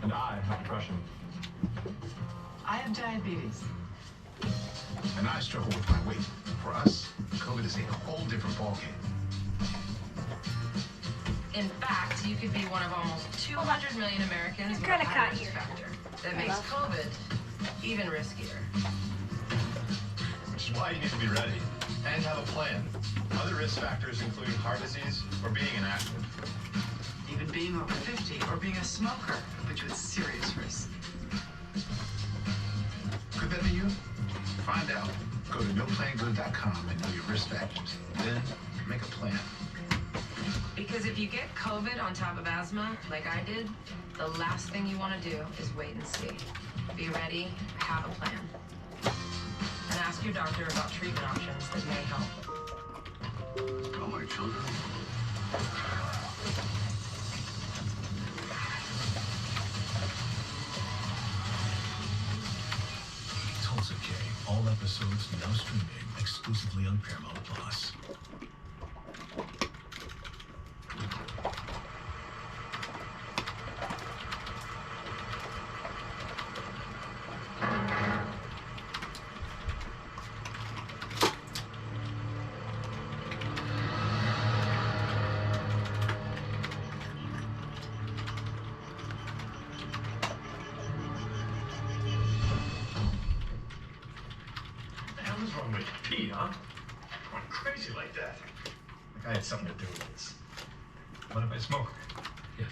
And I have depression. I have diabetes. And I struggle with my weight. For us, COVID is a whole different ballgame. In fact, you could be one of almost 200 million Americans with a high risk factor that makes COVID even riskier. Which is why you need to be ready and have a plan. Other risk factors include heart disease or being inactive. Even being over 50 or being a smoker puts you at serious risk. Could that be you? Find out. Go to noplangood.com and know your risk factors. Then make a plan. Because if you get COVID on top of asthma, like I did, the last thing you want to do is wait and see. Be ready, have a plan. And ask your doctor about treatment options that may help. All my children. Tulsa K. All episodes now streaming exclusively on Paramount Plus. What's wrong with Pete, huh? Going crazy like that. Like I had something to do with this. What if I smoke? Yes.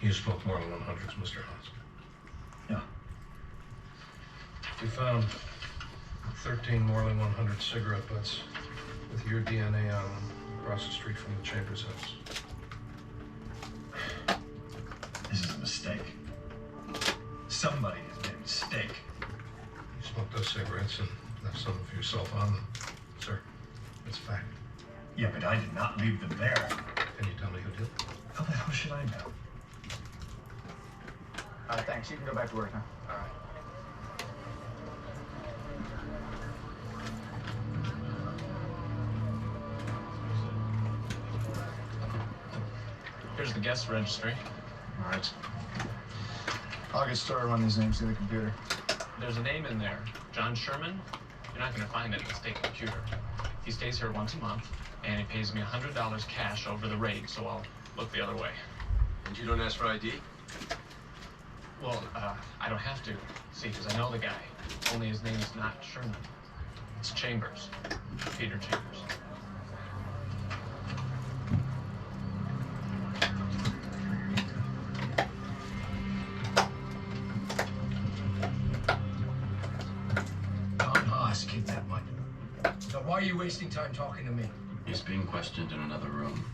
You smoked more than 100s, Mr. Haas. Yeah. We found 13 more than 100 cigarette butts with your DNA on them across the street from the Chambers house. This is a mistake. Somebody has made a mistake. You smoked those cigarettes and left some of yourself on them, sir. It's a fact. Yeah, but I did not leave them there. Can you tell me who did? How the hell should I know? Thanks. You can go back to work now. All right. Here's the guest registry. All right. I'll get started on these names through the computer. There's a name in there, John Sherman. You're not going to find it in the state computer. He stays here once a month, and he pays me $100 cash over the rate, so I'll look the other way. And you don't ask for ID? Well, I don't have to, see, because I know the guy. Only his name is not Sherman. It's Chambers. Peter Chambers. Kick that money. Now, why are you wasting time talking to me? He's being questioned in another room.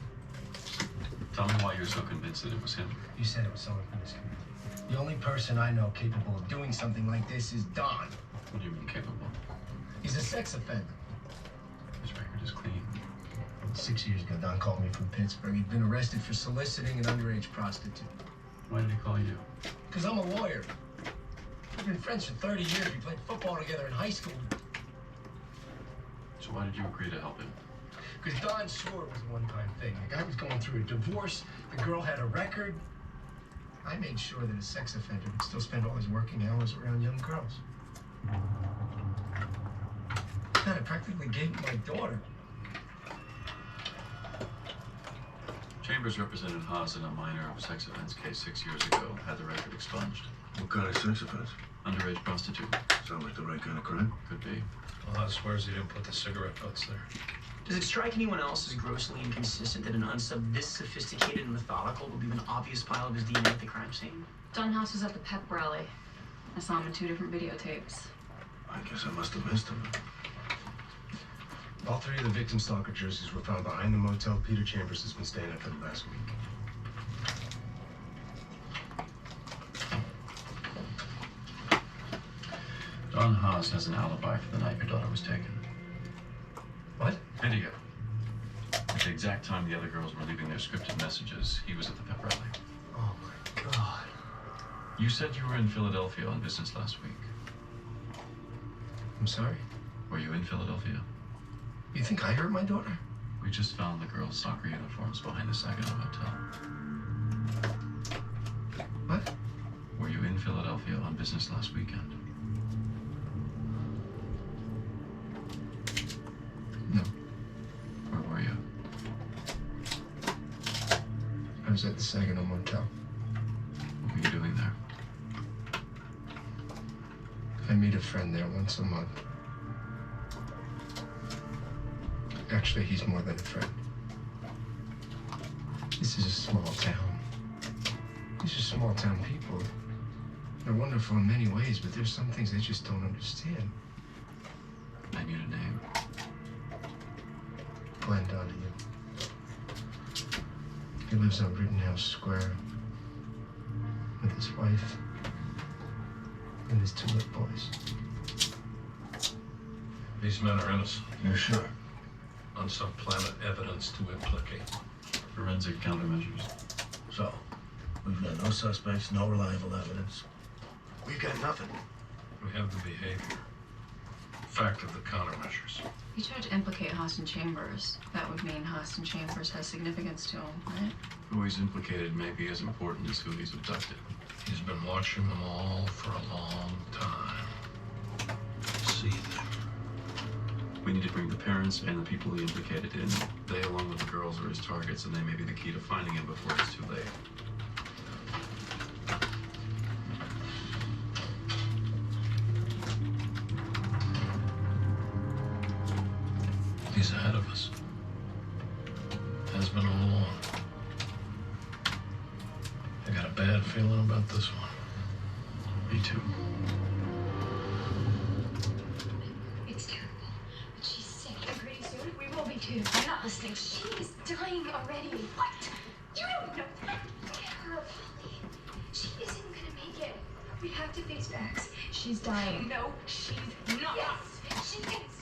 Tell me why you're so convinced that it was him. You said it was someone from this community. The only person I know capable of doing something like this is Don. What do you mean capable? He's a sex offender. His record is clean. 6 years ago, Don called me from Pittsburgh. He'd been arrested for soliciting an underage prostitute. Why did he call you? Because I'm a lawyer. We've been friends for 30 years. We played football together in high school. So why did you agree to help him? Because Don swore it was a one-time thing. The guy was going through a divorce. The girl had a record. I made sure that a sex offender would still spend all his working hours around young girls. God, I practically gave him my daughter. Chambers represented Haas in a minor sex offense case 6 years ago. Had the record expunged. What kind of sex offense? Underage prostitute. Sound like the right kind of crime? Could be. Well, Haas swears he didn't put the cigarette butts there. Does it strike anyone else as grossly inconsistent that an unsub this sophisticated and methodical would leave an obvious pile of his DNA at the crime scene? Don Haas was at the pep rally. I saw him in 2 different videotapes. I guess I must have missed him. All 3 of the victim stalker jerseys were found behind the motel Peter Chambers has been staying at for the last week. Don Haas has an alibi for the night your daughter was taken. What? Video. At the exact time the other girls were leaving their scripted messages, he was at the pep rally. Oh, my God. You said you were in Philadelphia on business last week. I'm sorry? Were you in Philadelphia? You think I hurt my daughter? We just found the girls' soccer uniforms behind the Saginaw Hotel. business last weekend? No. Where were you? I was at the Saginaw Motel. What were you doing there? I meet a friend there once a month. Actually, he's more than a friend. This is a small town. These are small town people. They're wonderful in many ways, but there's some things they just don't understand. I need a name. Glenn Donahue. He lives on Rittenhouse Square with his wife and his 2 little boys. These men are innocent. You're sure? On some planet, evidence to implicate. Forensic countermeasures. So, we've got no suspects, no reliable evidence. We've got nothing. We have the behavior. Fact of the countermeasures. You tried to implicate Austin Chambers. That would mean Austin Chambers has significance to him, right? Who he's implicated may be as important as who he's abducted. He's been watching them all for a long time. See them. We need to bring the parents and the people he implicated in. They, along with the girls, are his targets, and they may be the key to finding him before it's too late. He's ahead of us. Has been all along. I got a bad feeling about this one. Me too. It's terrible. But she's sick, and pretty soon we will be too. I'm not listening. She is dying already. What? You don't know that. Get her, Polly. She isn't gonna make it. We have to face facts. She's dying. No, she's not. Yes, she is.